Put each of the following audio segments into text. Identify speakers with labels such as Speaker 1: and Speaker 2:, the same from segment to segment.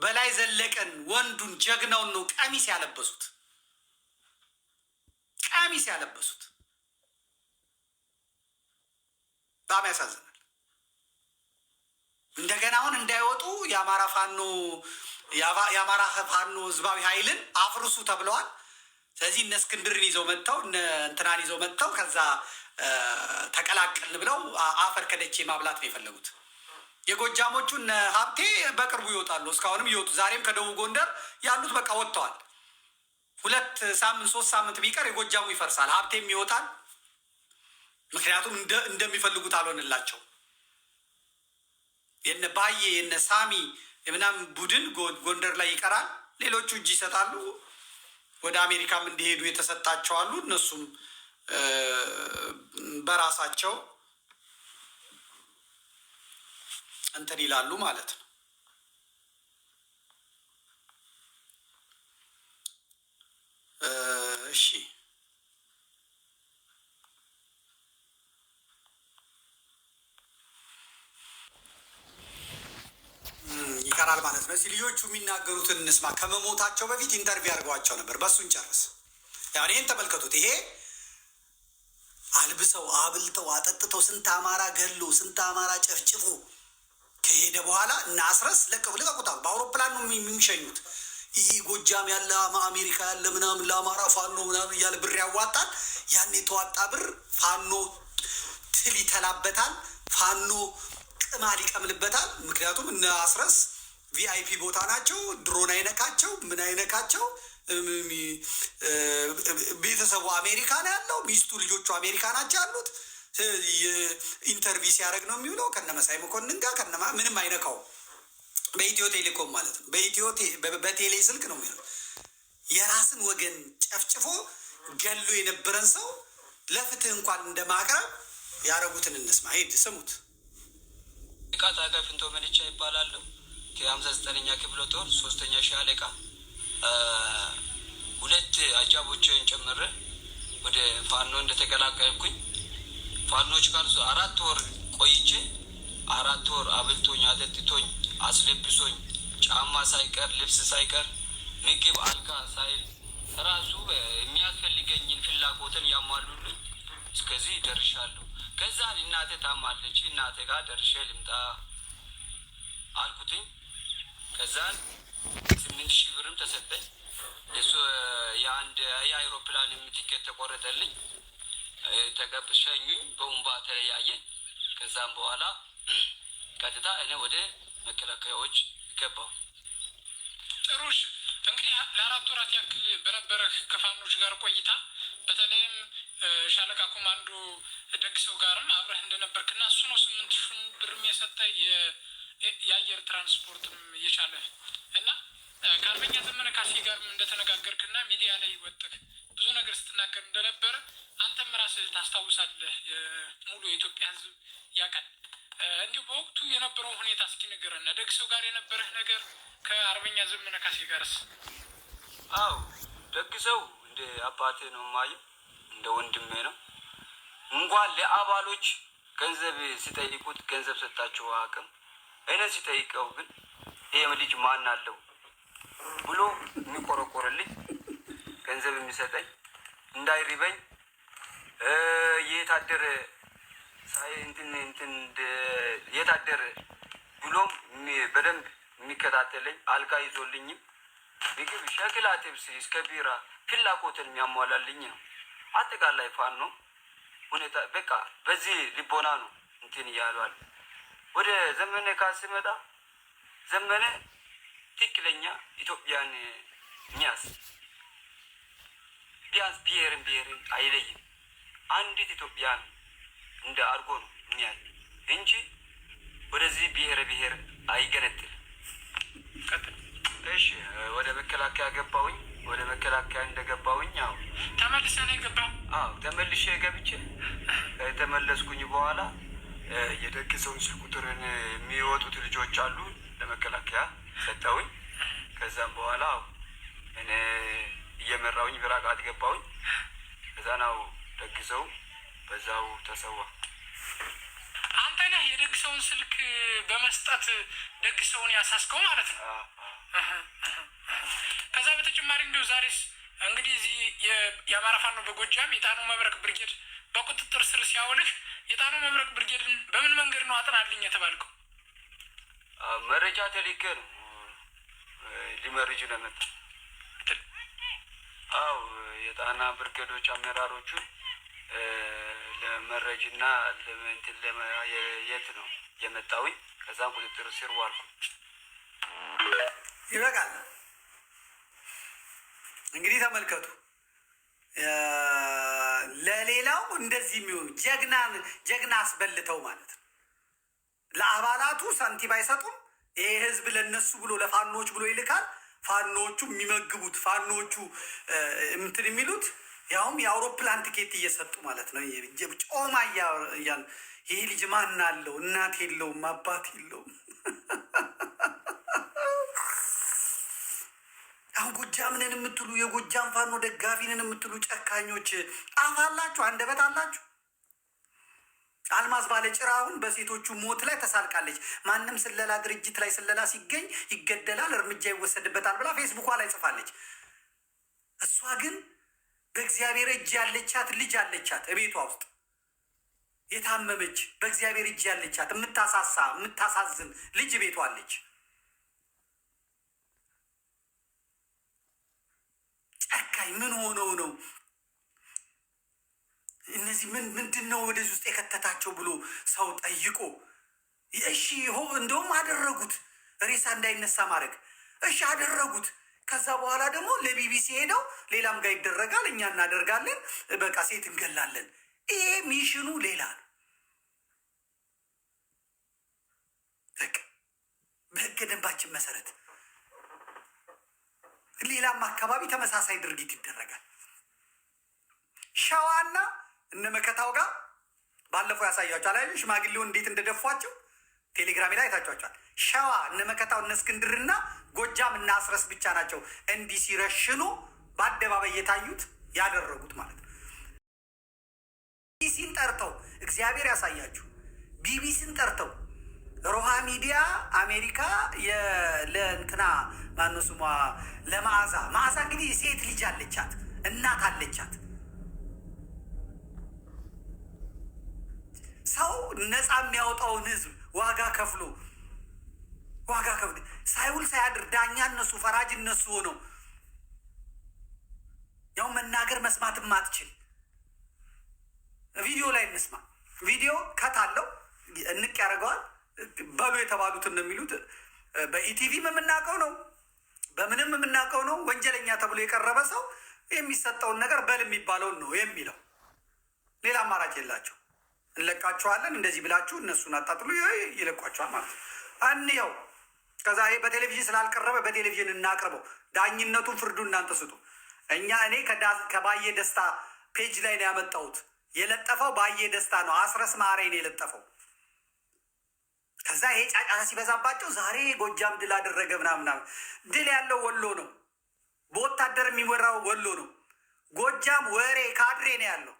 Speaker 1: በላይ ዘለቀን ወንዱን ጀግናውን ነው ቀሚስ ያለበሱት። በጣም ያሳዝናል። እንደገና አሁን እንዳይወጡ የአማራ ፋኖ ህዝባዊ ኃይልን አፍርሱ ተብለዋል። ስለዚህ እነ እስክንድርን ይዘው መጥተው እነ እንትናን ይዘው መጥተው ከዛ ተቀላቀልን ብለው አፈር ከደቼ ማብላት ነው የፈለጉት። የጎጃሞቹ እነ ሀብቴ በቅርቡ ይወጣሉ። እስካሁንም ይወጡ። ዛሬም ከደቡብ ጎንደር ያሉት በቃ ወጥተዋል። 2 ሳምንት 3 ሳምንት ቢቀር የጎጃሙ ይፈርሳል፣ ሀብቴም ይወጣል። ምክንያቱም እንደሚፈልጉት አልሆንላቸው። የነ ባዬ የነ ሳሚ የምናምን ቡድን ጎንደር ላይ ይቀራል። ሌሎቹ እጅ ይሰጣሉ። ወደ አሜሪካም እንዲሄዱ የተሰጣቸው አሉ። እነሱም በራሳቸው እንትን ይላሉ ማለት ነው። እሺ ይቀራል ማለት ነው። ልጆቹ የሚናገሩትን እንስማ። ከመሞታቸው በፊት ኢንተርቪው አድርገዋቸው ነበር። በሱን ጨርስ። ያው ይህን ተመልከቱት። ይሄ አልብሰው አብልተው አጠጥተው ስንት አማራ ገሎ ስንት አማራ ጨፍጭፎ ከሄደ በኋላ እና አስረስ ልቀቁታል። በአውሮፕላን ነው የሚሸኙት። ይህ ጎጃም ያለ አሜሪካ ያለ ምናምን ለአማራ ፋኖ ምናምን እያለ ብር ያዋጣል። ያን የተዋጣ ብር ፋኖ ትል ይተላበታል። ፋኖ ቅማል ይቀምልበታል። ምክንያቱም እነ አስረስ ቪአይፒ ቦታ ናቸው። ድሮን አይነካቸው፣ ምን አይነካቸው። ቤተሰቡ አሜሪካ ነው ያለው። ሚስቱ ልጆቹ አሜሪካ ናቸው ያሉት። ኢንተርቪው ሲያደርግ ነው የሚውለው ከነመሳይ መኮንን ጋር ምንም አይነካው። በኢትዮ ቴሌኮም ማለት ነው። በቴሌ ስልክ ነው የሚሆነው። የራስን ወገን ጨፍጭፎ ገሎ የነበረን ሰው ለፍትህ እንኳን እንደማቅረብ ያደረጉትን እንስማ። ሄድ ስሙት።
Speaker 2: ቃጣቃ ፍንቶ መልቻ ይባላለሁ። ከ59ኛ ክፍለ ጦር 3ኛ ሻለቃ 2 አጃቦችን ጨምሬ ወደ ፋኖ እንደተቀላቀልኩኝ ፋኖች ጋር 4 ወር ቆይቼ 4 ወር አብልቶኝ አጠጥቶኝ አስለብሶኝ ጫማ ሳይቀር ልብስ ሳይቀር ምግብ አልጋ ሳይል ራሱ የሚያስፈልገኝን ፍላጎትን ያሟሉልኝ እስከዚህ ደርሻለሁ። ከዛን እናቴ ታማለች። እናቴ ጋር ደርሼ ልምጣ አልኩትኝ። ከዛን 8000 ብርም ተሰጠኝ። እሱ የአንድ የአይሮፕላን ቲኬት ተቆረጠልኝ። ተቀብሸኙኝ በኡምባ ተለያየን። ከዛም በኋላ ቀጥታ እኔ ወደ መከላከያዎች ገባሁ።
Speaker 3: ጥሩሽ እንግዲህ ለ4 ወራት ያክል በነበረህ ከፋኖች ጋር ቆይታ በተለይም ሻለቃ ኮማንዶ ደግሰው ጋርም አብረህ እንደነበርክና እሱ ነው 8000 ብርም የሰጠ የአየር ትራንስፖርትም የቻለ እና ከአርበኛ ዘመነ ካሴ ጋርም እንደተነጋገርክና ሚዲያ ላይ ወጥተህ ብዙ ነገር ስትናገር እንደነበረ አንተም ራስህ ታስታውሳለህ። ሙሉ የኢትዮጵያ ሕዝብ ያውቃል። እንዲሁ በወቅቱ የነበረው ሁኔታ እስኪ ንገረን። ደግሰው ጋር የነበረህ ነገር ከአርበኛ ዘመነ ካሴ ጋርስ?
Speaker 2: አው ደግሰው እንደ አባቴ ነው ማየው፣ እንደ ወንድሜ ነው። እንኳን ለአባሎች ገንዘብ ሲጠይቁት ገንዘብ ሰጣቸው አቅም እኔ ሲጠይቀው ግን ይሄ ልጅ ማን አለው ብሎ የሚቆረቆርልኝ ገንዘብ የሚሰጠኝ እንዳይሪበኝ የታደረ ሳይ እንትን የታደረ ብሎም በደንብ የሚከታተለኝ አልጋ ይዞልኝም ምግብ ሸክላ ጥብስ እስከ ቢራ ፍላጎትን የሚያሟላልኝ ነው። አጠቃላይ ፋኖ ሁኔታ በቃ በዚህ ልቦና ነው እንትን እያሏል። ወደ ዘመነ ካሴ መጣ። ዘመነ ትክክለኛ ኢትዮጵያን ሚያስ ቢያንስ ብሔርን አይለይም። አንዲት ኢትዮጵያን እንደ አርጎ ነው የሚያይ እንጂ ወደዚህ ብሔር አይገነጥልም። እሺ ወደ መከላከያ ገባሁኝ። ወደ መከላከያ እንደገባሁኝ ያው
Speaker 3: ተመልሰ ነው የገባው?
Speaker 2: አዎ ተመልሼ ገብቼ ተመለስኩኝ። በኋላ የደግሰውን ስልክ ቁጥርን የሚወጡት ልጆች አሉ ለመከላከያ ሰጠውኝ። ከዛም በኋላ እኔ እየመራውኝ ብራቃት ገባሁኝ። ከዛ ነው ደግሰው በዛው ተሰዋ።
Speaker 3: አንተ ነህ የደግሰውን ስልክ በመስጠት ደግሰውን ያሳስከው ማለት ነው። ከዛ በተጨማሪ እንዲሁ ዛሬስ እንግዲህ እዚህ የአማራ ፋኖ በጎጃም የጣኑ መብረቅ ብርጌድ በቁጥጥር ስር ሲያውልህ የጣኑ መብረቅ ብርጌድን በምን መንገድ ነው አጥናልኝ የተባልከው?
Speaker 2: መረጃ ተልኬ ነው ሊመርጅ ለመጣ። አው የጣና ብርጌዶች አመራሮቹን ለመረጅና ለምንትን የት ነው የመጣውኝ። ከዛም ቁጥጥር ስር ዋልኩ።
Speaker 1: ይበቃል። እንግዲህ ተመልከቱ። ለሌላው እንደዚህ የሚሆኑ ጀግና አስበልተው ማለት ነው። ለአባላቱ ሳንቲም አይሰጡም። ይሄ ህዝብ ለነሱ ብሎ ለፋኖች ብሎ ይልካል። ፋኖቹ የሚመግቡት ፋኖቹ እንትን የሚሉት ያውም የአውሮፕላን ትኬት እየሰጡ ማለት ነው። ጮማ እያሉ ይሄ ልጅ ማን አለው? እናት የለውም፣ አባት የለውም። አሁን ጎጃምንን የምትሉ የጎጃም ፋኖ ደጋፊንን የምትሉ ጨካኞች አፍ አላችሁ፣ አንደበት አላችሁ። አልማዝ ባለ ጭራ አሁን በሴቶቹ ሞት ላይ ተሳልቃለች። ማንም ስለላ ድርጅት ላይ ስለላ ሲገኝ ይገደላል፣ እርምጃ ይወሰድበታል ብላ ፌስቡኳ ላይ ጽፋለች። እሷ ግን በእግዚአብሔር እጅ ያለቻት ልጅ አለቻት፣ እቤቷ ውስጥ የታመመች በእግዚአብሔር እጅ ያለቻት የምታሳሳ የምታሳዝን ልጅ ቤቷ አለች። ጨካኝ ምን ሆነው ነው እነዚህ? ምንድን ነው ወደዚህ ውስጥ የከተታቸው ብሎ ሰው ጠይቆ እሺ እንደውም አደረጉት። ሬሳ እንዳይነሳ ማድረግ እሺ አደረጉት። ከዛ በኋላ ደግሞ ለቢቢሲ ሄደው ሌላም ጋር ይደረጋል፣ እኛ እናደርጋለን፣ በቃ ሴት እንገላለን። ይሄ ሚሽኑ ሌላ ነው። በህገ ደንባችን መሰረት ሌላም አካባቢ ተመሳሳይ ድርጊት ይደረጋል። ሸዋና እነ መከታው ጋር ባለፈው ያሳያቸዋል አይደል? ሽማግሌውን እንዴት እንደደፏቸው ቴሌግራም ላይ አይታችኋቸዋል። ሸዋ እነ መከታው እነ እስክንድርና ጎጃም እና አስረስ ብቻ ናቸው እንዲህ ሲረሽኑ በአደባባይ የታዩት ያደረጉት ማለት ነው። ቢቢሲን ጠርተው እግዚአብሔር ያሳያችሁ። ቢቢሲን ጠርተው ሮሃ ሚዲያ አሜሪካ ለእንትና ማነው ስሟ ለመዓዛ እንግዲህ ሴት ልጅ አለቻት፣ እናት አለቻት። ሰው ነፃ የሚያወጣውን ህዝብ ዋጋ ከፍሎ ሳይውል ሳያድር ዳኛ እነሱ ፈራጅ እነሱ ሆነው ያው መናገር መስማትም አትችል። ቪዲዮ ላይ እንስማ። ቪዲዮ ከታለው እንቅ ያደርገዋል። በሉ የተባሉትን ነው የሚሉት። በኢቲቪም የምናውቀው ነው፣ በምንም የምናውቀው ነው። ወንጀለኛ ተብሎ የቀረበ ሰው የሚሰጠውን ነገር በል የሚባለውን ነው የሚለው። ሌላ አማራጭ የላቸው። እንለቃቸዋለን እንደዚህ ብላችሁ እነሱን አጣጥሉ ይለቋቸዋል ማለት ነው። አንየው ከዛ ይሄ በቴሌቪዥን ስላልቀረበ በቴሌቪዥን እናቅርበው። ዳኝነቱን ፍርዱ እናንተ ስጡ። እኔ ከባየ ደስታ ፔጅ ላይ ነው ያመጣሁት። የለጠፈው ባየ ደስታ ነው። አስረስ ማሬ ነው የለጠፈው። ከዛ ይሄ ጫጫታ ሲበዛባቸው ዛሬ ጎጃም ድል አደረገ ምናምን። ድል ያለው ወሎ ነው፣ በወታደር የሚወራው ወሎ ነው። ጎጃም ወሬ ካድሬ ነው ያለው።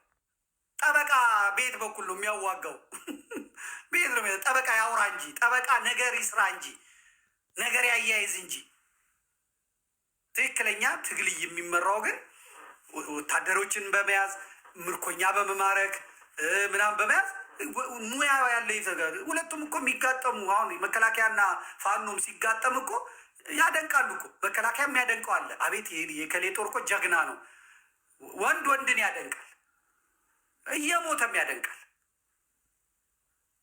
Speaker 1: ጠበቃ ቤት በኩል ነው የሚያዋጋው። ቤት ነው ጠበቃ ያውራ እንጂ ጠበቃ ነገር ይስራ እንጂ ነገር ያያይዝ እንጂ። ትክክለኛ ትግል የሚመራው ግን ወታደሮችን በመያዝ ምርኮኛ በመማረክ ምናምን በመያዝ ሙያ ያለ ይዘጋል። ሁለቱም እኮ የሚጋጠሙ አሁን መከላከያና ፋኖም ሲጋጠም እኮ ያደንቃሉ እኮ። መከላከያ የሚያደንቀው አለ። አቤት የከሌ ጦር እኮ ጀግና ነው። ወንድ ወንድን ያደንቃል፣ እየሞተም ያደንቃል።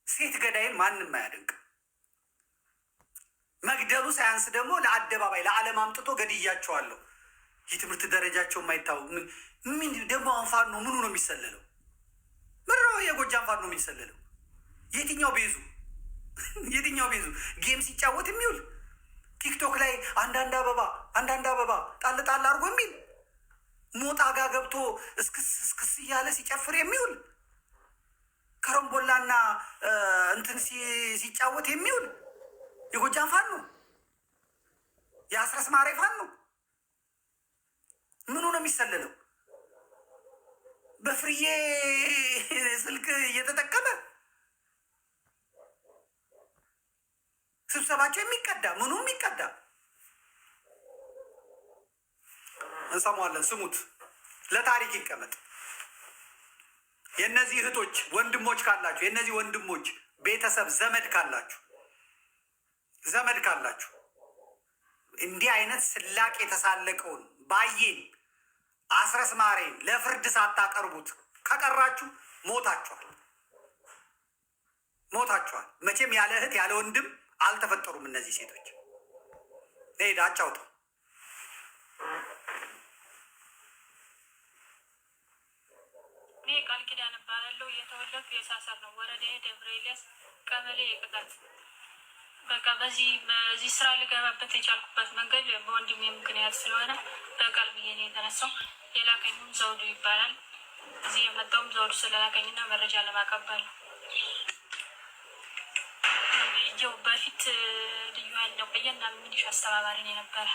Speaker 1: ሴት ገዳይን ማንም አያደንቅም። መግደሉ ሳያንስ ደግሞ ለአደባባይ ለዓለም አምጥቶ ገድያቸዋለሁ። የትምህርት ደረጃቸው የማይታወቅ ምን ደግሞ አሁን ፋኖ ምኑ ነው የሚሰለለው? ምን ነው የጎጃም ፋኖ የሚሰለለው? የትኛው ቤዙ ጌም ሲጫወት የሚውል ቲክቶክ ላይ አንዳንድ አበባ ጣል ጣል አድርጎ የሚል ሞጣ ጋር ገብቶ እስክስ እያለ ሲጨፍር የሚውል ከረምቦላና እንትን ሲጫወት የሚውል የጎጃም ፋኖ የአስረስ ማሬ ፋኖ ምኑ ነው የሚሰለለው? በፍርዬ ስልክ እየተጠቀመ ስብሰባቸው የሚቀዳ ምኑ የሚቀዳ እንሰማዋለን። ስሙት፣ ለታሪክ ይቀመጥ። የእነዚህ እህቶች ወንድሞች ካላችሁ፣ የእነዚህ ወንድሞች ቤተሰብ ዘመድ ካላችሁ እንዲህ አይነት ስላቅ የተሳለቀውን ባዬን አስረስ ማሬን ለፍርድ ሳታቀርቡት ከቀራችሁ ሞታችኋል። መቼም ያለ እህት ያለ ወንድም አልተፈጠሩም እነዚህ ሴቶች። ሄዳ አጫውተው።
Speaker 4: እኔ ቃል ኪዳን እባላለሁ። የተወለድኩ የሳሰር ነው ወረዳ ደብረ ኤልያስ ቀበሌ የቅጣት። በቃ በዚህ ስራ ልገባበት የቻልኩበት መንገድ በወንድሜ ምክንያት ስለሆነ በቃል ብዬ ነው የተነሳው። የላከኝም ዘውዱ ይባላል። እዚህ የመጣውም ዘውዱ ስለላከኝና መረጃ ለማቀበል ነው። ይኸው በፊት ልዩ ኃይል ነው ቆየና ሚሊሻ አስተባባሪ ነው የነበረ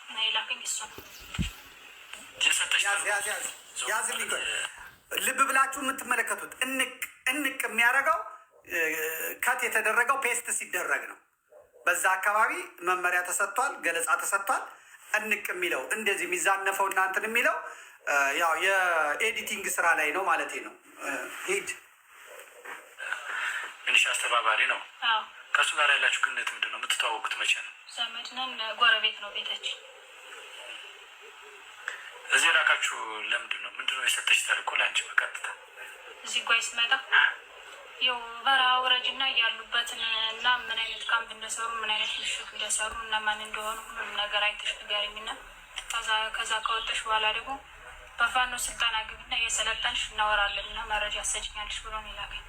Speaker 4: እና የላከኝ እሱ ነው።
Speaker 1: ያዝልኝ። ልብ ብላችሁ የምትመለከቱት እንቅ የሚያደርገው ከት የተደረገው ፔስት ሲደረግ ነው። በዛ አካባቢ መመሪያ ተሰጥቷል፣ ገለጻ ተሰጥቷል። እንቅ የሚለው እንደዚህ የሚዛነፈው እናንትን የሚለው ያው የኤዲቲንግ ስራ ላይ ነው ማለት ነው። ሂድ
Speaker 5: ሚሊሻ አስተባባሪ ነው። ከእሱ ጋር ያላችሁ ግንኙነት ምንድን ነው? የምትተዋወቁት መቼ ነው?
Speaker 4: ዘመድ ነን፣ ጎረቤት ነው ቤታችን።
Speaker 5: እዚህ ላካችሁ ለምንድን ነው? ምንድን ነው የሰጠች ተልእኮ ለአንቺ? በቀጥታ
Speaker 4: እዚህ ጓይ ስመጣ ያው በረሃ ወረጅና ያሉበትን እና ምን አይነት ካምፕ እንደሰሩ ምን አይነት ምሽግ እንደሰሩ እና ማን እንደሆኑ ሁሉም ነገር አይተሽ ንገሪኝና ከዛ ከወጣሽ በኋላ ደግሞ በፋኖ ስልጠና ግቢና የሰለጠንሽ እናወራለን እና መረጃ ያሰጭኛለሽ ብሎ ነው የላከኝ።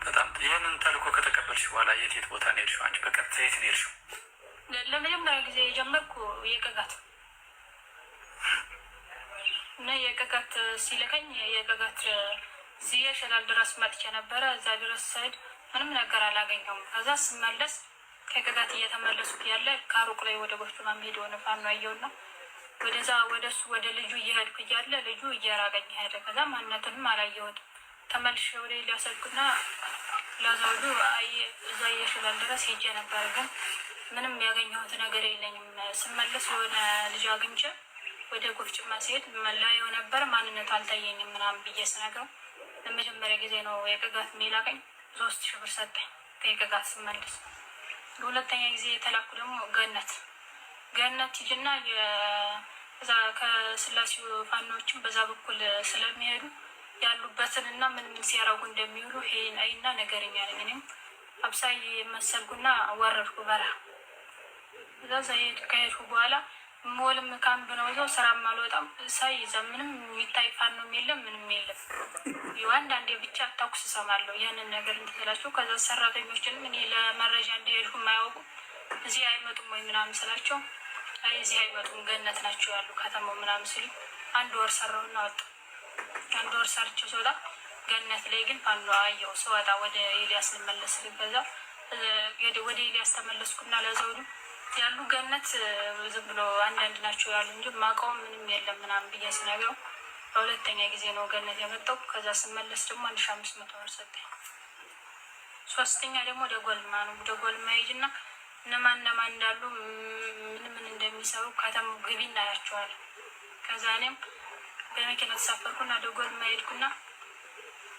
Speaker 5: በጣም ይህንን ተልእኮ ከተቀበልሽ በኋላ የት ቦታ ነው የሄድሽው? አንቺ በቀጥታ የት ነው የሄድሽው?
Speaker 4: ለመጀመሪያ ጊዜ የጀመርኩ የቀጋት እና የቀጋት ሲልከኝ የቀጋት እዚህ የሸላል ድረስ መጥቼ ነበረ። እዛ ድረስ ስሄድ ምንም ነገር አላገኘውም። ከዛ ስመለስ ከቀጋት እየተመለሱት ያለ ከሩቅ ላይ ወደ ጎፍቱ ማምሄድ የሆነ ፋኖ አየውና ወደዛ ወደሱ ወደ ልጁ እየሄድኩ እያለ ልጁ እየራቀኝ ሄደ። ከዛ ማንነትንም አላየሁትም። ተመልሼ ወደ ሊያሰድኩና ለዘውዱ እዛ የሸላል ድረስ ሄጄ ነበር፣ ግን ምንም ያገኘሁት ነገር የለኝም። ስመለስ የሆነ ልጅ አግኝቼ ወደ ጎፍጭማ ሲሄድ መላየው ነበር፣ ማንነቱ አልታየኝም ምናምን ብዬ ስነግረው ለመጀመሪያ ጊዜ ነው የቅጋት የሚላቀኝ። 3000 ብር ሰጠኝ ከቅጋት ስመለስ። ለሁለተኛ ጊዜ የተላኩ ደግሞ ገነት ሂጅና እዛ ከስላሴው ፋኖዎችም በዛ በኩል ስለሚሄዱ ያሉበትን እና ምን ሲያረጉ እንደሚውሉ ይሄን አይና ነገርኛ ነኝ። እኔም አብሳይ መሰልኩና ወረድኩ በረሃ። እዛ ከሄድኩ በኋላ ሞልም ካምፕ ነው እዛው ስራም አልወጣም። ሳይዛ ምንም የሚታይ ፋኖም የለም ምንም የለም። አንዳንዴ ብቻ ተኩስ እሰማለሁ። ያንን ነገር እንትላቸው ከዛ ሰራተኞችንም እኔ ለመረጃ እንደሄድኩ የማያውቁ እዚህ አይመጡም ወይ ምናምን ስላቸው አይ እዚህ አይመጡም ገነት ናቸው ያሉ ከተማው ምናምን ሲሉ 1 ወር ሰራውና ወጣ። 1 ወር ሰርቼው ስወጣ ገነት ላይ ግን ፋኖ አየው። ስወጣ ወደ ኤልያስ ልመለስ ልገዛ ወደ ኤልያስ ተመለስኩና ለዘውዱ ያሉ ገነት ዝም ብሎ አንዳንድ ናቸው ያሉ እንጂ ማውቀው ምንም የለም ምናምን ብዬ ስነግረው በሁለተኛ ጊዜ ነው ገነት የመጣው። ከዛ ስመለስ ደግሞ 1500 ብር ሰጠኝ። ሶስተኛ ደግሞ ደጎልማ ነው። ደጎልማ ሂጂና እነማን እንዳሉ ምን እንደሚሰሩ ከተማው ግቢ እናያቸዋለን። ከዛ እኔም በመኪና ተሳፈርኩና ደጎልማ ሄድኩና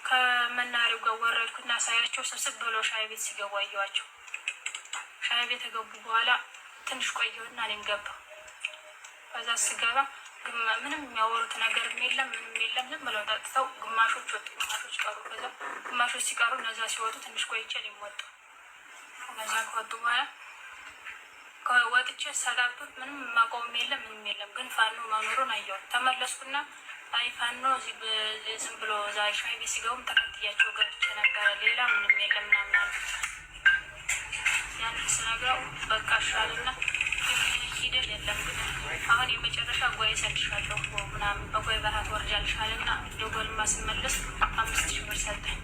Speaker 4: ከመናሪው ጋር ወረድኩና ሳያቸው ስብስብ ብሎ ሻይ ቤት ሲገቡ አየኋቸው። ሻይ ቤት ከገቡ በኋላ ትንሽ ቆየሁና እኔም ገባሁ። ከዛ ስገባ ምንም የሚያወሩት ነገር የለም ምንም የለም። ዝም ብለው ጠጥተው ግማሾች ወጡ፣ ግማሾች ቀሩ። ከዛ ግማሾች ሲቀሩ እነዛ ሲወጡ ትንሽ ቆይቼ እኔም ወጡ። ከዛ ከወጡ በኋላ ወጥቼ ሰላበት ምንም ማቆም የለም ምንም የለም። ግን ፋኖ መኖሩን አየሁ። ተመለስኩና አይ ፋኖ ዝም ብሎ እዛ ሻይ ቤት ሲገቡም ተከትያቸው ገብቼ ነበረ። ሌላ ምንም የለም ምናምን አሉ። ያንን ስነግረው በቃ ሻልና ሂደል የለም ግን አሁን የመጨረሻ ጓይ ሰልሻለሁ ምናምን በጓይ በራት ወርጃልሻልና ደጎልማ ስመለስ 5000 ብር ሰጠኝ።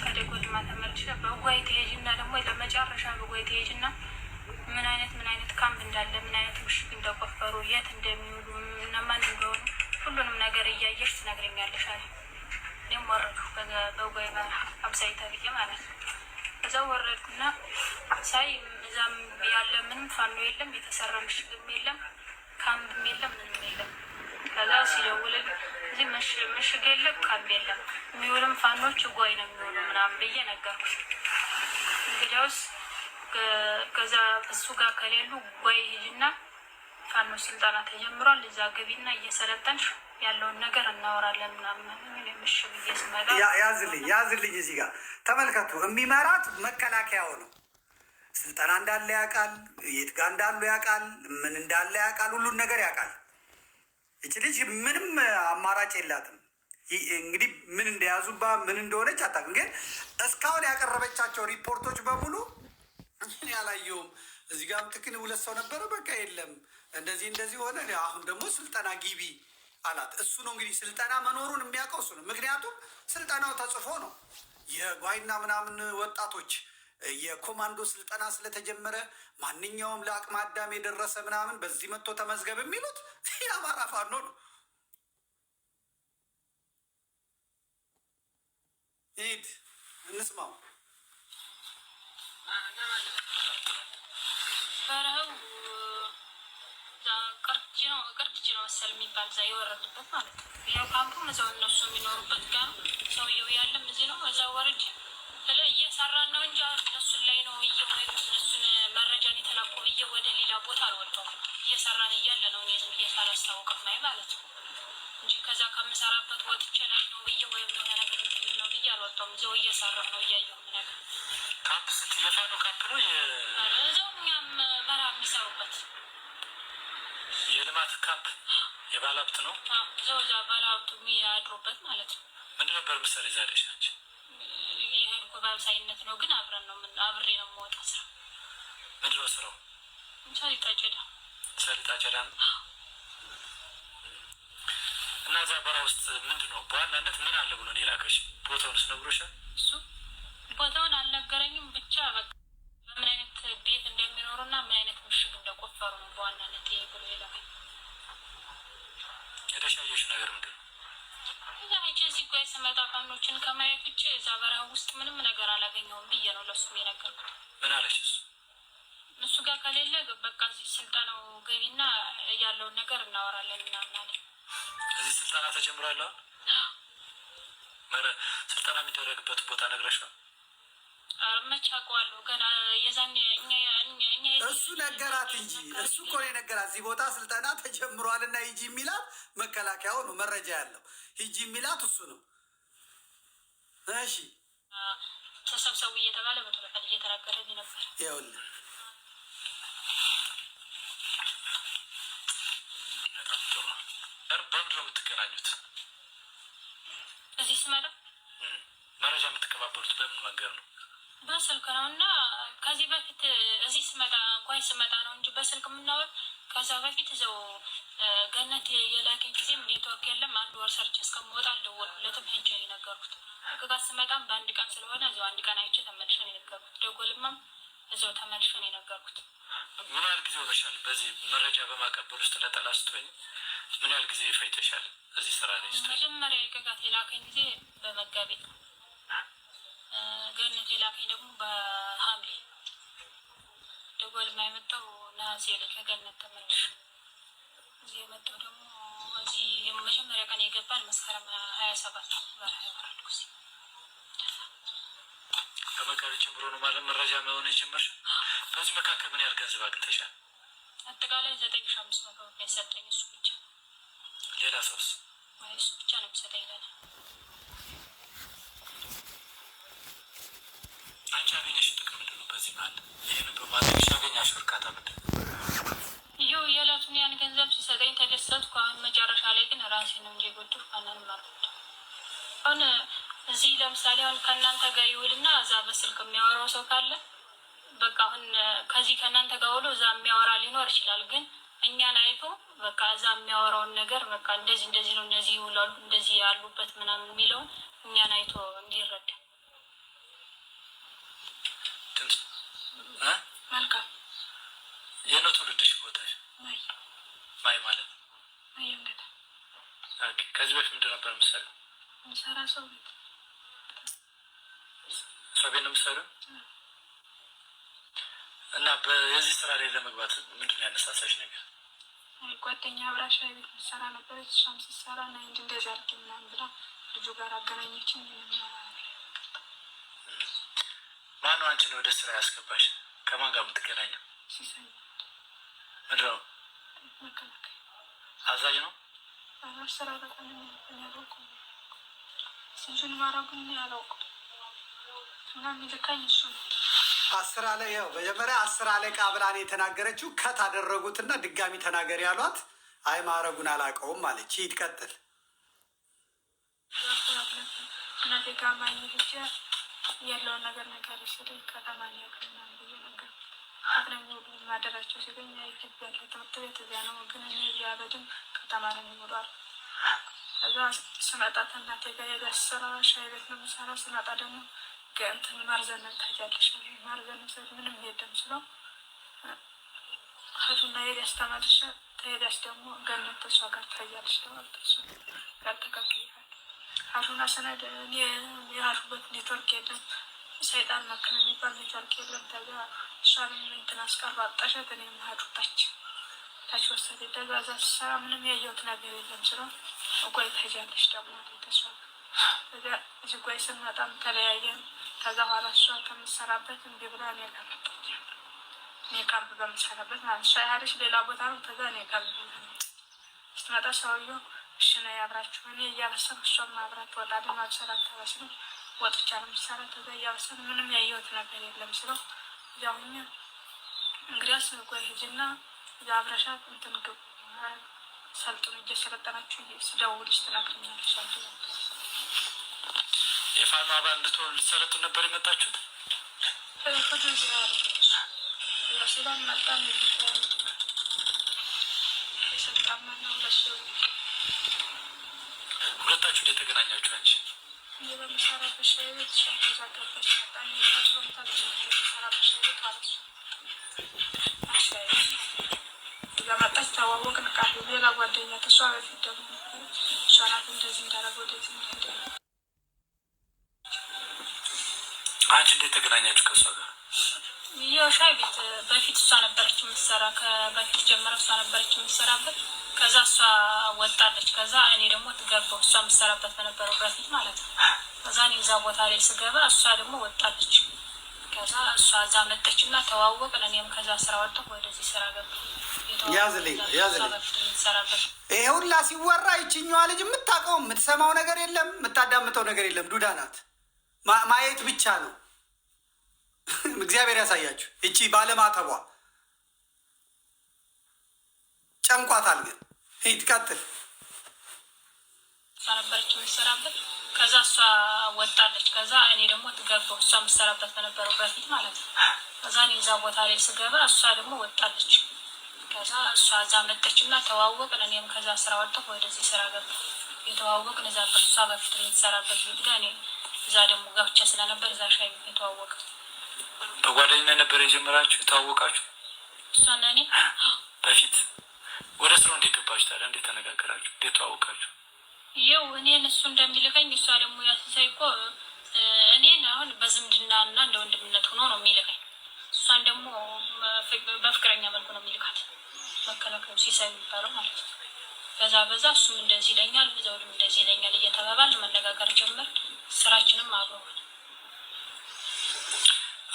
Speaker 4: ከደጎልማ ተመልሼ በጓይ ተሄጅና ደግሞ ለመጨረሻ በጓይ ተሄጅና ምን አይነት ካምፕ እንዳለ ምን አይነት ምሽግ እንደቆፈሩ የት እንደሚውሉ እነማን እንደሆኑ ሁሉንም ነገር እያየሽ ትነግረኛለሽ አለ። እኔም ወረድኩ በጓይ በራት አብሳይ ተብዬ ማለት ነው። ከዛ ወረድኩና ሳይ እዛም ያለ ምንም ፋኖ የለም፣ የተሰራ ምሽግም የለም፣ ካምብም የለም፣ ምንም የለም። ከዛ ሲደውልልኝ እዚህ ምሽግ የለም፣ ካምብ የለም፣ የሚውልም ፋኖች ጓይ ነው የሚውሉ ምናምን ብዬ ነገርኩት። እንግዲያውስ ከዛ እሱ ጋር ከሌሉ ጓይ ሂጂና ፋኖ ስልጠና ተጀምሯል፣ እዛ ገቢና እየሰለጠንሽ ያለውን ነገር እናወራለን ምናምን ምሽግ እየስመጣ
Speaker 1: ያዝልኝ እዚህ ጋር ተመልከቱ። የሚመራት መከላከያው ነው። ስልጠና እንዳለ ያውቃል፣ የት ጋር እንዳሉ ያውቃል፣ ምን እንዳለ ያውቃል፣ ሁሉን ነገር ያውቃል። እች ልጅ ምንም አማራጭ የላትም። እንግዲህ ምን እንደያዙባ ምን እንደሆነች አታውቅም። ግን እስካሁን ያቀረበቻቸው ሪፖርቶች በሙሉ እኔ አላየሁም። እዚህ ጋር ምትክን 2 ሰው ነበረ፣ በቃ የለም እንደዚህ ሆነ። አሁን ደግሞ ስልጠና ግቢ አላት። እሱ ነው እንግዲህ ስልጠና መኖሩን የሚያውቀው እሱ ነው። ምክንያቱም ስልጠናው ተጽፎ ነው የጓይና ምናምን ወጣቶች የኮማንዶ ስልጠና ስለተጀመረ ማንኛውም ለአቅመ አዳም የደረሰ ምናምን በዚህ መጥቶ ተመዝገብ የሚሉት የአማራ ፋኖ ነው። ሂድ እንስማው።
Speaker 4: በረሃው ቅርጭ ነው መሰል የሚባል እዛ የወረድበት ማለት ነው። ያው ካምፑም እዛው እነሱ የሚኖሩበት ጋር ሰውየው ያለም እዚህ ነው። እዛ ወረድ እየሰራን ነው እንጂ እነሱን ላይ ነው ብዬ ወይም እነሱን መረጃን የተላኩ ብዬ ወደ ሌላ ቦታ አልወጣሁም። እየሰራን እያለ ነው እኔ ዝም ብዬ ሳላስታውቅም ላይ ማለት ነው እንጂ ከዛ ከምሰራበት ወጥቼ ላይ ነው ብዬ ወይም የሆነ ነገር እንትን ነው ብዬ አልወጣሁም። እዛው እየሰራ ነው እያየሁ ነገር
Speaker 5: ካምፕ ስትየፋኑ ካምፕ ነው
Speaker 4: እዛው እኛም በረሃ የሚሰሩበት
Speaker 5: የልማት ካምፕ የባለሀብት ነው።
Speaker 4: እዛው እዛ ባለሀብቱ የሚያድሩበት ማለት ነው።
Speaker 5: ምንድን ነበር ምሳሌ ዛሬሽ አንቺ?
Speaker 4: የህልኩ ባብሳይነት ነው፣ ግን አብሬ ነው የምወጣ ስራ።
Speaker 5: ምንድን ነው ስራው?
Speaker 4: ሰሊጥ
Speaker 5: አጨዳ ነው። እና እዛ በረሃ ውስጥ ምንድን ነው በዋናነት ምን አለ ብሎ ነው የላከሽ? ቦታውንስ ነግሮሻል?
Speaker 4: እሱ ቦታውን አልነገረኝም። ብቻ በቃ ምን አይነት ቤት እንደሚኖሩና ምን አይነት ምሽግ እንደቆፈሩ ነው በዋናነት ይሄ ብሎ የላከኝ።
Speaker 5: ሄደሽ ያየሽው ነገር ምንድን ነው?
Speaker 4: እዛ ሂጅ እዚህ ጓይ ስመጣ ፋኖችን ከማየት ውጭ እዛ በረሃ ውስጥ ምንም ነገር አላገኘውም ብዬ ነው ለሱም የነገርኩት።
Speaker 5: ምን አለች እሱ?
Speaker 4: እሱ ጋር ከሌለ በቃ እዚህ ስልጠናው ገቢና ያለውን ነገር እናወራለን ምናምን አለ።
Speaker 5: እዚህ ስልጠና ተጀምሯል። ስልጠና የሚደረግበት ቦታ ነግረሽዋል?
Speaker 4: መች አውቀዋለሁ ገና የዛኔ
Speaker 1: እሱ ነገራት እንጂ እሱ እኮ ነው የነገራት። እዚህ ቦታ ስልጠና ተጀምሯል እና ሂጂ የሚላት መከላከያው ነው። መረጃ ያለው ሂጂ የሚላት እሱ ነው። እሺ
Speaker 4: ተሰብሰቡ እየተባለ በተለፈል እየተናገረኝ ነበር።
Speaker 1: ይኸውልህ
Speaker 5: በምንድን ነው የምትገናኙት?
Speaker 4: እዚህ ስመጣ
Speaker 5: መረጃ የምትቀባበሉት በምን መንገድ ነው?
Speaker 4: በስልክ ነው። እና ከዚህ በፊት እዚህ ስመጣ ጓይ ስመጣ ነው እንጂ በስልክ የምናወር። ከዛ በፊት እዛው ገነት የላከኝ ጊዜም ኔትወርክ የለም። 1 ወር ሰርች እስከምወጣ አልደወልኩለትም። ሄጄ የነገርኩት ከጋር ስመጣም በ1 ቀን ስለሆነ እዛው 1 ቀን አይቼ ተመልሼ ነው የነገርኩት። ደጎልማም እዛው ተመልሼ ነው የነገርኩት።
Speaker 5: ምን ያህል ጊዜ ሆነሻል በዚህ መረጃ በማቀበል ውስጥ ለጠላት ስትሆኝ? ምን ያህል ጊዜ ፈይተሻል እዚህ ስራ ላይ ስትሆኝ?
Speaker 4: መጀመሪያ የቀጋት የላከኝ ጊዜ በመጋቢት፣ ገነት የላከኝ ደግሞ በሐምሌ፣ ደጎልማ የመጣው ነሐሴ ላይ ከገነት ተመልሼ እዚህ የመጣው ደግሞ እዚህ መጀመሪያ ቀን የገባን መስከረም 27 በረሃ ይወራል ጊዜ
Speaker 5: ከመጋቢት ጀምሮ ነው ማለት መረጃ መሆን የጀመርሽ? በዚህ መካከል ምን ያህል ገንዘብ አግኝተሻል?
Speaker 4: አጠቃላይ 9500 ብር ነው የሰጠኝ እሱ ብቻ።
Speaker 5: ሌላ ሰውስ?
Speaker 4: እሱ ብቻ ነው የሚሰጠኝ ለኔ።
Speaker 5: አንቺ ያገኘሽ ጥቅም ምንድን ነው በዚህ መሀል? ይህን በማድረግሽ ያገኛሽ እርካታ ምንድን ነው?
Speaker 4: ይኸው የዕለቱን ያን ገንዘብ ሲሰጠኝ ተደሰትኩ። አሁን መጨረሻ ላይ ግን ራሴ ነው እንጂ የጎዳሁ ማንንም አልጎዳሁም። አሁን እዚህ ለምሳሌ አሁን ከእናንተ ጋር ይውልና እዛ በስልክ የሚያወራው ሰው ካለ በቃ አሁን ከዚህ ከእናንተ ጋር ውሎ እዛ የሚያወራ ሊኖር ይችላል። ግን እኛን አይቶ በቃ እዛ የሚያወራውን ነገር በቃ እንደዚህ ነው፣ እነዚህ ይውላሉ፣ እንደዚህ ያሉበት ምናምን የሚለውን እኛን አይቶ እንዲረዳ።
Speaker 5: ድምፅ
Speaker 4: መልካም
Speaker 5: የነው ትውልድሽ ቦታሽ ማይ ማለት ነው። ከዚህ በፊት ምንድን ነበር
Speaker 4: ምሰራ ሰው ቤት
Speaker 5: ሰው ቤት ነው የምትሰሪው? እና የዚህ ስራ ላይ ለመግባት ምንድን ያነሳሳሽ ነገር?
Speaker 4: ጓደኛ አብራሻ ቤት ምሰራ ነበረች። እሷም ስትሰራ ና እንደዚህ አድርጊ ምናምን ብላ ልጁ ጋር አገናኘችኝ።
Speaker 5: ማነው አንቺን ወደ ስራ ያስገባሽ? ከማን ጋር የምትገናኘው?
Speaker 4: ሲሳይ
Speaker 5: ምንድን ነው?
Speaker 4: መከላከያ
Speaker 5: አዛዥ ነው?
Speaker 4: ስራ በጣም ያለውቁ ስንቱን ማረጉን ያለውቁ እና የሚልካኝ እሱ ነው።
Speaker 1: 10 አለ ያው መጀመሪያ 10 አለቃ ብላን የተናገረችው ከታደረጉትና ድጋሚ ተናገር ያሏት አይ ማረጉን አላውቀውም አለች። ሂድ ቀጥል።
Speaker 4: እናቴ ጋር ማኝ ልጅ ያለውን ነገር ሲለኝ ከተማ ያገና ብዬ ነገር አብረኝ ማደራቸው ሲገኝ አይገብ ያለ ትምህርት ቤት እዚያ ነው፣ ግን እኔ እዚያ በድን ከተማ ነው የሚውሏል። ከዛ ስመጣ እናቴ ጋር የዳሰራ ሻይ ቤት ነው የምሰራ። ስመጣ ደግሞ እንትን ማርዘነት ታያለሽ፣ ማርዘነት ምንም የለም ስለው ሀዱና የዳስ ተመልሻ ተሄዳሽ ደግሞ ገነት ተሷ ጋር ታያለሽ ተባልተ እሱ ጋር ተከክያል። ሀዱና ሰነድ የሀዱበት ኔትወርክ የለም፣ ሰይጣን መክን የሚባል ኔትወርክ የለም። ተዛ እሷንም እንትን አስቀሩ አጣሸት። እኔ ሀዱ ታች ወሰደ ተጋዛ ስሰራ ምንም ያየሁት ነገር የለም ስለው እጓይ ታያለሽ ደግሞ ተሷ እዚህ ጓይ ስንመጣም ተለያየን። ከዛ በኋላ እሷ ከምሰራበት እንዲ ብላ እኔ ጋር መጣች። እኔ ካምፕ በምሰራበት ማለት እሷ ያለች ሌላ ቦታ ነው። ከዛ እኔ ጋር ስትመጣ ሰውዬው እሺ ነው ያብራችሁ እኔ እያበሰር እሷም ማብራት ወጣ ማብሰራ ተበስነ ወጥቻ ነው የምሰራ። ከዛ እያበሰር ምንም ያየሁት ነገር የለም ስለው ያሁኛ እንግዲያስ ጓይ ሂጂና እዛ አብረሻት እንትን ግቡ ሰልጥኑ እየሰለጠናችሁ ስደውልሽ ትናግረኛለሽ አንቺ ነው።
Speaker 5: የፋኖ አባል እንድትሆኑ ልትሰለጡ ነበር የመጣችሁት? ሁለታችሁ እንዴት ተገናኛችሁ? አንቺ
Speaker 4: በምሰራበት ሻይ ቤት እሷ ተዛገበች መጣች። ተዋወቅን። ቃሉ ሌላ ጓደኛ ተሷ በፊት ደግሞ እሷ ናት እንደዚህ እንዳደረገ ወደዚህ እንደ
Speaker 5: አንቺ እንዴት ተገናኛችሁ ከእሷ ጋር?
Speaker 4: ይኸው ሻይ ቤት በፊት እሷ ነበረች የምትሰራ፣ ከበፊት ጀምረ እሷ ነበረች የምትሰራበት። ከዛ እሷ ወጣለች። ከዛ እኔ ደግሞ ትገባው እሷ የምትሰራበት በነበረው በፊት ማለት ነው። ከዛ እኔ እዛ ቦታ ላይ ስገባ እሷ ደግሞ ወጣለች። ከዛ እሷ እዛ መጠች እና ተዋወቅን። እኔም ከዛ ስራ ወጣሁ ወደዚህ ስራ ገባ።
Speaker 1: ያዝልኝ ይሄ ሁላ ሲወራ ይችኛዋ ልጅ የምታውቀው የምትሰማው ነገር የለም፣ የምታዳምጠው ነገር የለም። ዱዳ ናት። ማየት ብቻ ነው። እግዚአብሔር ያሳያችሁ። እቺ ባለማተቧ ጨንቋታል። ግን ሂድ ቀጥል።
Speaker 4: ነበረች የምትሰራበት። ከዛ እሷ ወጣለች። ከዛ እኔ ደግሞ ትገባው እሷ የምትሰራበት በነበረው በፊት ማለት ነው። ከዛ እኔ እዛ ቦታ ላይ ስገባ እሷ ደግሞ ወጣለች። ከዛ እሷ እዛ መጠች እና ተዋወቅን። እኔም ከዛ ስራ ወጣሁ ወደዚህ ስራ ገባ። የተዋወቅን እዛ እሷ በፊት የምትሰራበት ቤት ጋር እኔ እዛ ደግሞ ገብቼ ስለነበር እዛ ሻይ ቤት የተዋወቅ።
Speaker 5: በጓደኝነት ነበር የጀመራችሁ የተዋወቃችሁ?
Speaker 4: እሷና እኔ
Speaker 5: በፊት ወደ ስራው እንዴት ገባችሁ ታዲያ? እንዴት ተነጋገራችሁ? እንዴት ተዋወቃችሁ?
Speaker 4: ይኸው እኔን እሱ እንደሚልከኝ እሷ ደግሞ ያስሳይ እኮ እኔን አሁን በዝምድና እና እንደ ወንድምነት ሆኖ ነው የሚልከኝ። እሷን ደግሞ በፍቅረኛ መልኩ ነው የሚልካት። መከላከያ ሲሳይ የሚባለው ማለት ነው። በዛ እሱም እንደዚህ ይለኛል፣ ዘውድም እንደዚህ ይለኛል እየተባባል መነጋገር ጀመር። ስራችንም አብሮ ሆነ።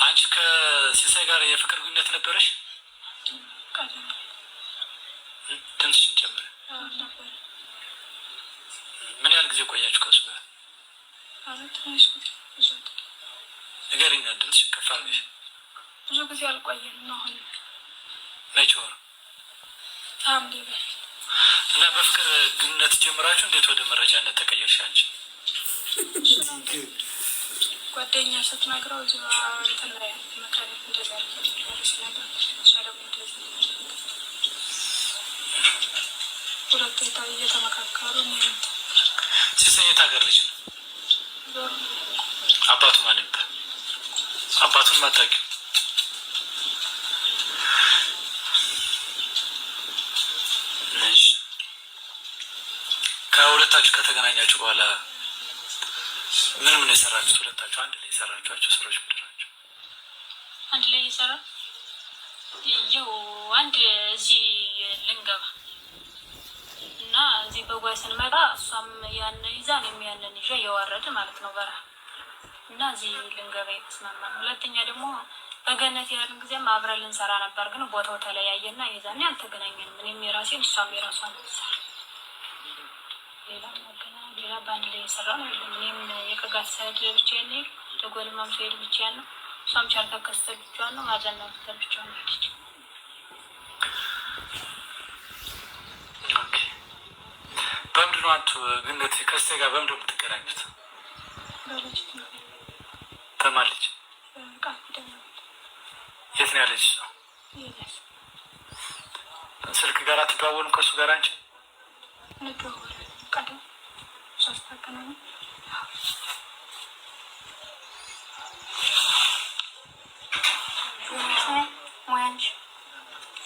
Speaker 5: አንቺ ከሲሳይ ጋር የፍቅር ግንኙነት ነበረሽ? ትንሽን ጨምር። ምን ያህል ጊዜ ቆያችሁ ከሱ ጋር? ንገሪኝ። ድምፅሽ ከፍ አድርገሽ።
Speaker 4: ብዙ ጊዜ አልቆየም። አሁን
Speaker 5: መቼ ወር?
Speaker 4: ሐምሌ በፊት።
Speaker 5: እና በፍቅር ግንኙነት ጀምራችሁ እንዴት ወደ መረጃነት ተቀየርሽ አንቺ?
Speaker 4: ጓደኛ ስትነግረው እዚህ እንትን ላይ መከራ እንደዛ ስለነበር እሷ ደግሞ እንደዚህ ሁለቱ እየተመካከሩ
Speaker 5: ሲሳይ የት ሀገር ልጅ ነው? አባቱ ማን ነበር? አባቱን ማታውቂው? ከሁለታችሁ ከተገናኛችሁ በኋላ ምን የሰራችሁት? ሁለታችሁ አንድ ላይ የሰራችኋቸው ስራዎች ምንድን ናቸው?
Speaker 4: አንድ ላይ የሰራ ይኸው አንድ እዚህ ልንገባ እና እዚህ በጓይ ስንመጣ እሷም ያን ይዛ እኔም ያንን ይዤ እየዋረድ ማለት ነው በረሃ እና እዚህ ልንገባ የተስማማን። ሁለተኛ ደግሞ በገነት ያለን ጊዜም አብረን ልንሰራ ነበር፣ ግን ቦታው ተለያየና የዛኔ አልተገናኘንም። እኔም የራሴን እሷም የራሷን ሰራ። ሌላ በአንድ ላይ የሰራ ነው የለም። እኔም የቅጋት ሰድ ብቻዬን ነው፣ ደጎልማም ሰሄድ ብቻዬን ነው፣ እሷም ቻርታ ከስተል ብቻዋን ነው፣ ማዘና ክተል ብቻዋን ሄደች።
Speaker 5: በምንድን ነው አንቱ ግነት ከስቴ ጋር በምንድን ነው የምትገናኙት? በማን ልጅ? የት ነው ያለች? ስልክ ጋር አትደዋወሉም ከእሱ ጋር? አንቺ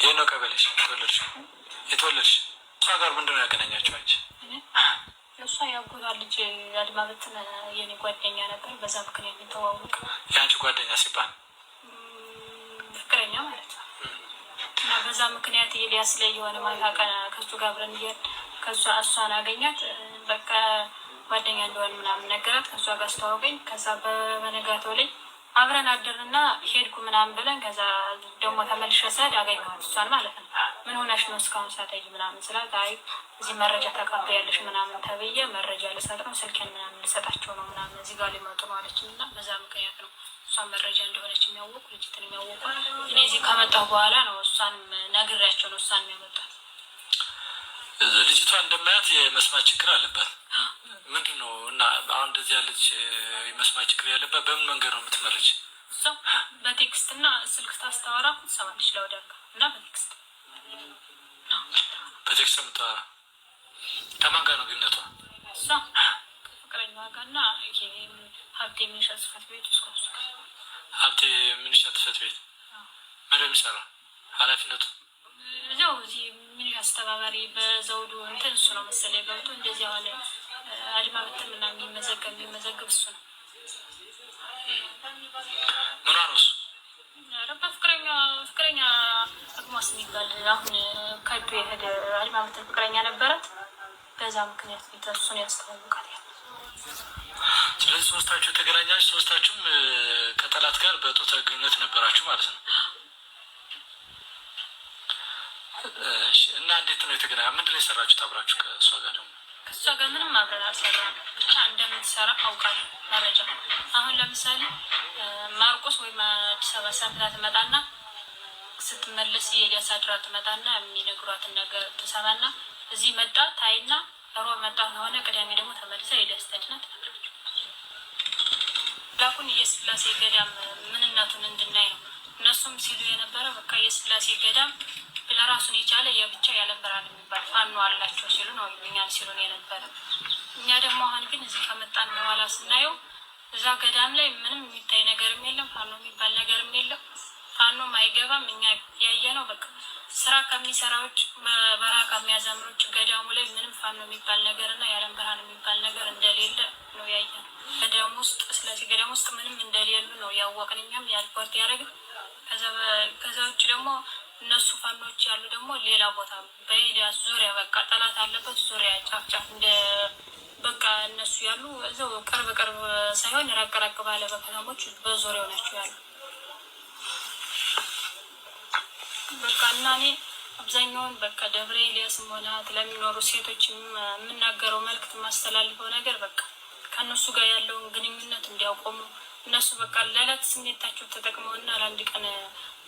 Speaker 5: ይህ ነው ቀበሌሽ? የተወለድሽ እሷ ጋር ምንድን ነው ያገናኛቸው? አንቺ
Speaker 4: እሷ ያጎታ ልጅ አድማ በትን የኔ ጓደኛ ነበር። በዛ ምክንያት የተዋወቅ።
Speaker 5: የአንቺ ጓደኛ ሲባል
Speaker 4: ፍቅረኛ ማለት ነው። እና በዛ ምክንያት ኤልያስ ላይ የሆነ ማታ ከሱ ጋር አብረን ከሷ እሷን አገኛት። በቃ ጓደኛ እንደሆነ ምናምን ነገራት። ከሷ ጋር አስተዋወቀኝ። ከዛ በነጋታው ላይ አብረን አደርና ሄድኩ ምናምን ብለን ከዛ ደግሞ ተመልሼ ስሄድ አገኘኋት እሷን ማለት ነው። ምን ሆነሽ ነው እስካሁን ሳታይ ምናምን ስላት፣ አይ እዚህ መረጃ ተቀበያለሽ ምናምን ተብዬ መረጃ ልሰጥ ነው ስልኬን ምናምን ልሰጣቸው ነው ምናምን እዚህ ጋር ሊመጡ ነው አለችኝ። እና በዛ ምክንያት ነው እሷን መረጃ እንደሆነች የሚያወቁ ልጅትን የሚያወቁ። እኔ እዚህ ከመጣሁ በኋላ ነው እሷንም ነግሬያቸው ነው እሷን የሚያመጣት።
Speaker 5: ልጅቷ እንደማያት የመስማት ችግር አለባት። ምንድን ነው እና አሁን እንደዚህ ያለች የመስማት ችግር ያለባት በምን መንገድ ነው የምትመረጅ?
Speaker 4: እሷ በቴክስት እና ስልክ ታስተዋራ ትሰማለች ለወደርጋ እና በቴክስት
Speaker 5: የምታወራ። ከማን ጋር ነው ግንኙነቷ?
Speaker 4: እሷ ፍቅረኛዋ ጋር እና ሀብቴ የሚኒሻ ጽሕፈት ቤት ውስጥ
Speaker 5: ሀብቴ ሚኒሻ ጽሕፈት ቤት ምንድን ነው የሚሰራው? ኃላፊነቱ
Speaker 4: እዚያው እዚህ ሚኒሻ አስተባባሪ በዘውዱ እንትን እሱ ነው መሰለኝ ገብቶ እንደዚህ አሁን አድማ በትን ምናምን የሚመዘግብ እሱ ነው።
Speaker 5: ምኗ ነው እሱ?
Speaker 4: ፍቅረኛ አግማስ የሚባል አሁን ከዱ የሄደ አድማ በትን ፍቅረኛ ነበረት። በዛ ምክንያት እሱን ያስተዋውቃል።
Speaker 5: ስለዚህ ሶስታችሁ ተገናኛችሁ፣ ሶስታችሁም ከጠላት ጋር በጦታ ግንኙነት ነበራችሁ ማለት ነው። እና እንዴት ነው የተገናኛ? ምንድን ነው የሰራችሁት አብራችሁ ከእሷ ጋር? ደግሞ
Speaker 4: ከእሷ ጋር ምንም አብረን አልሰራም። ብቻ እንደምትሰራ አውቃለሁ መረጃ። አሁን ለምሳሌ ማርቆስ ወይም አዲስ አበባ ሰምታ ትመጣና ስትመለስ የኤልያስ አድራ ትመጣና የሚነግሯትን ነገር ትሰማና እዚህ መጣ ታይና ሮብ መጣ ከሆነ ቅዳሜ ደግሞ ተመልሳ ኤልያስ ታድና ትነግራቸው። ላኩን የስላሴ ገዳም ምንነቱን እንድናይ ነው እነሱም ሲሉ የነበረ። በቃ የስላሴ ገዳም ለራሱን የቻለ የብቻ ያለበራል የሚባል ፋኖ አላቸው ሲሉ ነው እኛን ሲሉን የነበረ። እኛ ደግሞ አሁን ግን እዚህ ከመጣን በኋላ ስናየው እዛ ገዳም ላይ ምንም የሚታይ ነገርም የለም፣ ፋኖ የሚባል ነገርም የለም። ፋኖም አይገባም። እኛ ያየ ነው በቃ ስራ ከሚሰራዎች በረሃ ከሚያዘምሮች ገዳሙ ላይ ምንም ፋኖ የሚባል ነገር እና የዓለም ብርሃን የሚባል ነገር እንደሌለ ነው ያየ ነው ገዳሙ ውስጥ። ስለዚህ ገዳሙ ውስጥ ምንም እንደሌሉ ነው ያወቅን እኛም ያልፖርት ያደረግን። ከዛ ውጭ ደግሞ እነሱ ፋኖች ያሉ ደግሞ ሌላ ቦታ በኤልያስ ዙሪያ በቃ ጠላት አለበት ዙሪያ ጫፍጫፍ እንደ በቃ እነሱ ያሉ እዛው ቅርብ ሳይሆን ረቅረቅ ባለ በከተሞች በዙሪያው ናቸው ያሉ በቃ። እና እኔ አብዛኛውን በቃ ደብረ ኤልያስም ሆነ ለሚኖሩ ሴቶች የምናገረው መልዕክት የማስተላልፈው ነገር በቃ ከእነሱ ጋር ያለውን ግንኙነት እንዲያቆሙ እነሱ በቃ ለዕለት ስሜታቸው ተጠቅመውና ለአንድ ቀን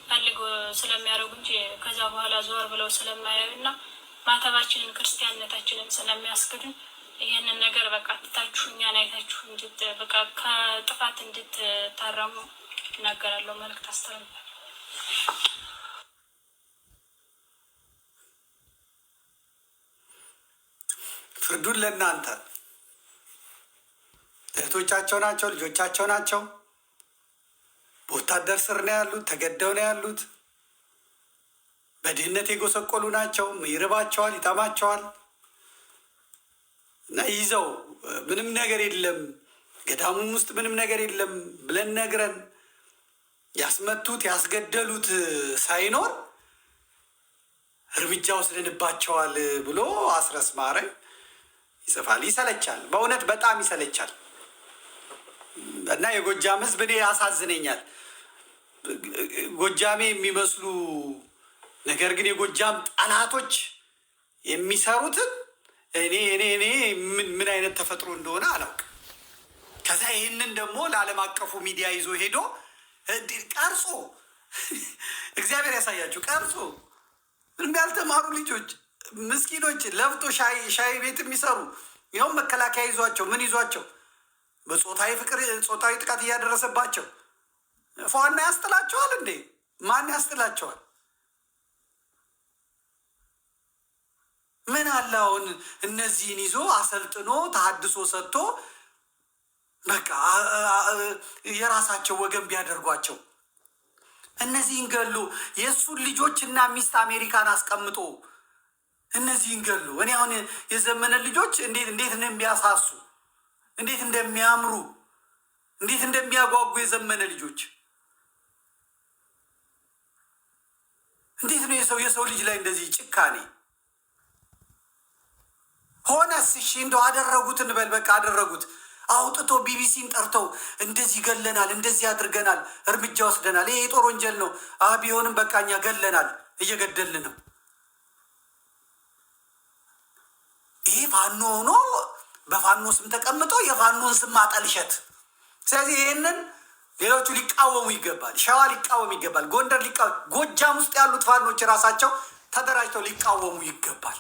Speaker 4: ፈልገው ስለሚያደርጉ እንጂ ከዛ በኋላ ዞር ብለው ስለማያዩ እና ማተባችንን ክርስቲያንነታችንን ስለሚያስክዱን ይህንን ነገር በቃ ትታችሁ እኛን አይታችሁ በቃ ከጥፋት እንድትታረሙ እናገራለሁ፣ መልዕክት አስተላልፋለሁ።
Speaker 1: ፍርዱን ለእናንተ እህቶቻቸው ናቸው፣ ልጆቻቸው ናቸው። በወታደር ስር ነው ያሉት፣ ተገደው ነው ያሉት። በድህነት የጎሰቆሉ ናቸው። ይርባቸዋል፣ ይጠማቸዋል። እና ይዘው ምንም ነገር የለም ገዳሙም ውስጥ ምንም ነገር የለም ብለን ነግረን ያስመቱት ያስገደሉት ሳይኖር እርምጃ ወስደንባቸዋል ብሎ አስረስ ማረ ይጽፋል። ይሰለቻል፣ በእውነት በጣም ይሰለቻል። እና የጎጃም ህዝብ እኔ ያሳዝነኛል። ጎጃሜ የሚመስሉ ነገር ግን የጎጃም ጠላቶች የሚሰሩትን እኔ ምን አይነት ተፈጥሮ እንደሆነ አላውቅም። ከዛ ይህንን ደግሞ ለዓለም አቀፉ ሚዲያ ይዞ ሄዶ ቀርጾ እግዚአብሔር ያሳያችሁ፣ ቀርጾ ምንም ያልተማሩ ልጆች ምስኪኖች ለፍቶ ሻይ ቤት የሚሰሩ ይኸውም መከላከያ ይዟቸው ምን ይዟቸው በጾታዊ ጥቃት እያደረሰባቸው ፏና ያስጥላቸዋል እንዴ? ማን ያስጥላቸዋል? ምን አለ አሁን እነዚህን ይዞ አሰልጥኖ ተሀድሶ ሰጥቶ በቃ የራሳቸው ወገን ቢያደርጓቸው። እነዚህን ገሉ የእሱን ልጆችና ሚስት አሜሪካን አስቀምጦ እነዚህን ገሉ። እኔ አሁን የዘመነ ልጆች እንዴት እንደሚያሳሱ፣ እንዴት እንደሚያምሩ፣ እንዴት እንደሚያጓጉ የዘመነ ልጆች እንዴት ነው የሰው ልጅ ላይ እንደዚህ ጭካኔ ሆነስ? እሺ እንደው አደረጉት እንበል፣ በቃ አደረጉት። አውጥቶ ቢቢሲን ጠርተው እንደዚህ ገለናል፣ እንደዚህ አድርገናል፣ እርምጃ ወስደናል፣ ይሄ የጦር ወንጀል ነው ቢሆንም በቃ እኛ ገለናል፣ እየገደልን ነው። ይህ ፋኖ ሆኖ በፋኖ ስም ተቀምጦ የፋኖን ስም ማጠልሸት። ስለዚህ ይህንን ሌሎቹ ሊቃወሙ ይገባል። ሸዋ ሊቃወም ይገባል። ጎንደር ጎጃም ውስጥ ያሉት ፋኖች ራሳቸው ተደራጅተው ሊቃወሙ ይገባል።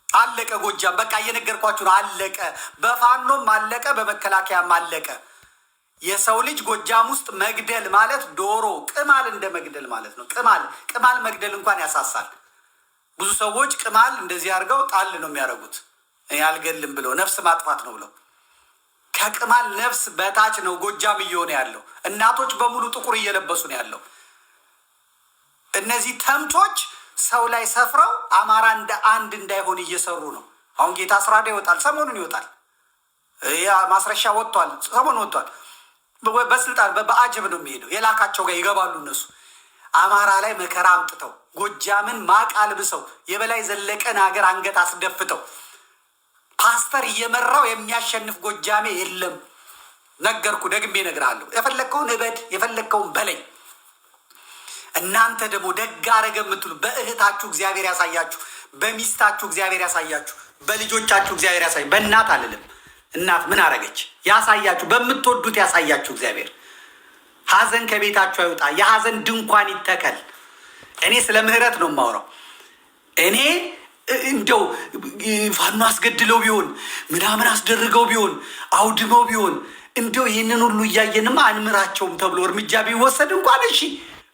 Speaker 1: አለቀ። ጎጃም በቃ እየነገርኳችሁ ነው። አለቀ። በፋኖም አለቀ፣ በመከላከያም አለቀ። የሰው ልጅ ጎጃም ውስጥ መግደል ማለት ዶሮ ቅማል እንደ መግደል ማለት ነው። ቅማል መግደል እንኳን ያሳሳል። ብዙ ሰዎች ቅማል እንደዚህ አድርገው ጣል ነው የሚያደርጉት። እኔ አልገልም ብለው ነፍስ ማጥፋት ነው ብለው። ከቅማል ነፍስ በታች ነው ጎጃም እየሆነ ያለው። እናቶች በሙሉ ጥቁር እየለበሱ ነው ያለው። እነዚህ ተምቾች ሰው ላይ ሰፍረው አማራ እንደ አንድ እንዳይሆን እየሰሩ ነው። አሁን ጌታ አስራዳ ይወጣል፣ ሰሞኑን ይወጣል። ያ ማስረሻ ወጥቷል፣ ሰሞኑን ወጥቷል። በስልጣን በአጀብ ነው የሚሄደው። የላካቸው ጋር ይገባሉ እነሱ። አማራ ላይ መከራ አምጥተው ጎጃምን ማቅ አልብሰው የበላይ ዘለቀን ሀገር አንገት አስደፍተው ፓስተር እየመራው የሚያሸንፍ ጎጃሜ የለም። ነገርኩ፣ ደግሜ እነግርሃለሁ። የፈለግከውን እበድ፣ የፈለግከውን በለኝ። እናንተ ደግሞ ደግ አረገ የምትሉ በእህታችሁ እግዚአብሔር ያሳያችሁ፣ በሚስታችሁ እግዚአብሔር ያሳያችሁ፣ በልጆቻችሁ እግዚአብሔር ያሳያችሁ። በእናት አልልም፣ እናት ምን አረገች? ያሳያችሁ፣ በምትወዱት ያሳያችሁ እግዚአብሔር። ሀዘን ከቤታችሁ አይውጣ፣ የሀዘን ድንኳን ይተከል። እኔ ስለ ምህረት ነው የማወራው። እኔ እንደው ፋኖ አስገድለው ቢሆን ምናምን አስደርገው ቢሆን አውድመው ቢሆን እንደው ይህንን ሁሉ እያየንማ አንምራቸውም ተብሎ እርምጃ ቢወሰድ እንኳን እሺ፣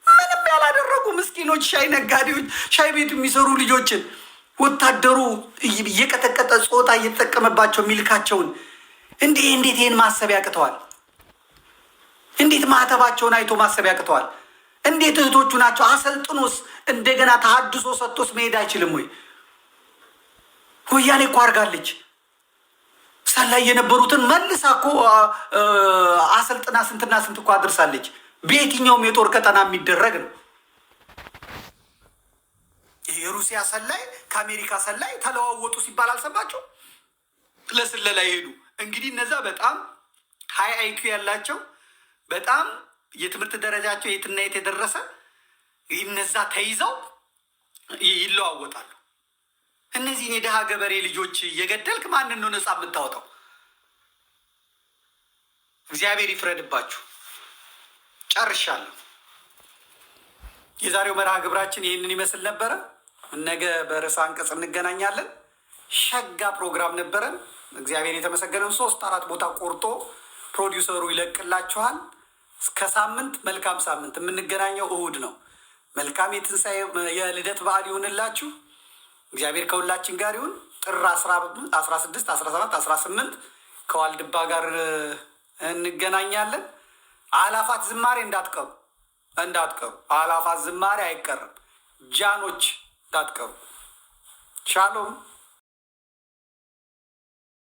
Speaker 1: ምንም ያላደረጉ ምስኪኖች ሻይ ነጋዴዎች፣ ሻይ ቤት የሚሰሩ ልጆችን ወታደሩ እየቀጠቀጠ ጾታ እየተጠቀመባቸው የሚልካቸውን እንዴት ይህን ማሰብ ያቅተዋል? እንዴት ማህተባቸውን አይቶ ማሰብ ያቅተዋል? እንዴት እህቶቹ ናቸው አሰልጥኖስ እንደገና ተሀድሶ ሰጥቶስ መሄድ አይችልም ወይ? ወያኔ እኮ አድርጋለች። ሰላይ የነበሩትን መልሳ እኮ አሰልጥና ስንትና ስንት እኮ አድርሳለች። በየትኛውም የጦር ቀጠና የሚደረግ ነው። የሩሲያ ሰላይ ከአሜሪካ ሰላይ ተለዋወጡ ሲባል አልሰማቸው? ለስለላ ይሄዱ። እንግዲህ እነዛ በጣም ሀይ አይኪው ያላቸው በጣም የትምህርት ደረጃቸው የትና የት የደረሰ እነዛ ተይዘው ይለዋወጣሉ። እነዚህን የደሃ ገበሬ ልጆች እየገደልክ ማንን ነው ነፃ የምታወጣው? እግዚአብሔር ይፍረድባችሁ። ጨርሻለሁ። የዛሬው መርሃ ግብራችን ይህንን ይመስል ነበረ። ነገ በርዕሰ አንቀጽ እንገናኛለን። ሸጋ ፕሮግራም ነበረን። እግዚአብሔር የተመሰገነው 3-4 ቦታ ቆርጦ ፕሮዲውሰሩ ይለቅላችኋል። እስከ ሳምንት፣ መልካም ሳምንት። የምንገናኘው እሁድ ነው። መልካም የትንሣኤ የልደት በዓል ይሁንላችሁ። እግዚአብሔር ከሁላችን ጋር ይሁን። ጥር 16፣ 17፣ 18 ከዋልድባ ጋር እንገናኛለን። አላፋት ዝማሬ እንዳትቀሩ። አላፋት ዝማሬ አይቀርም። ጃኖች እንዳትቀሩ። ሻሎም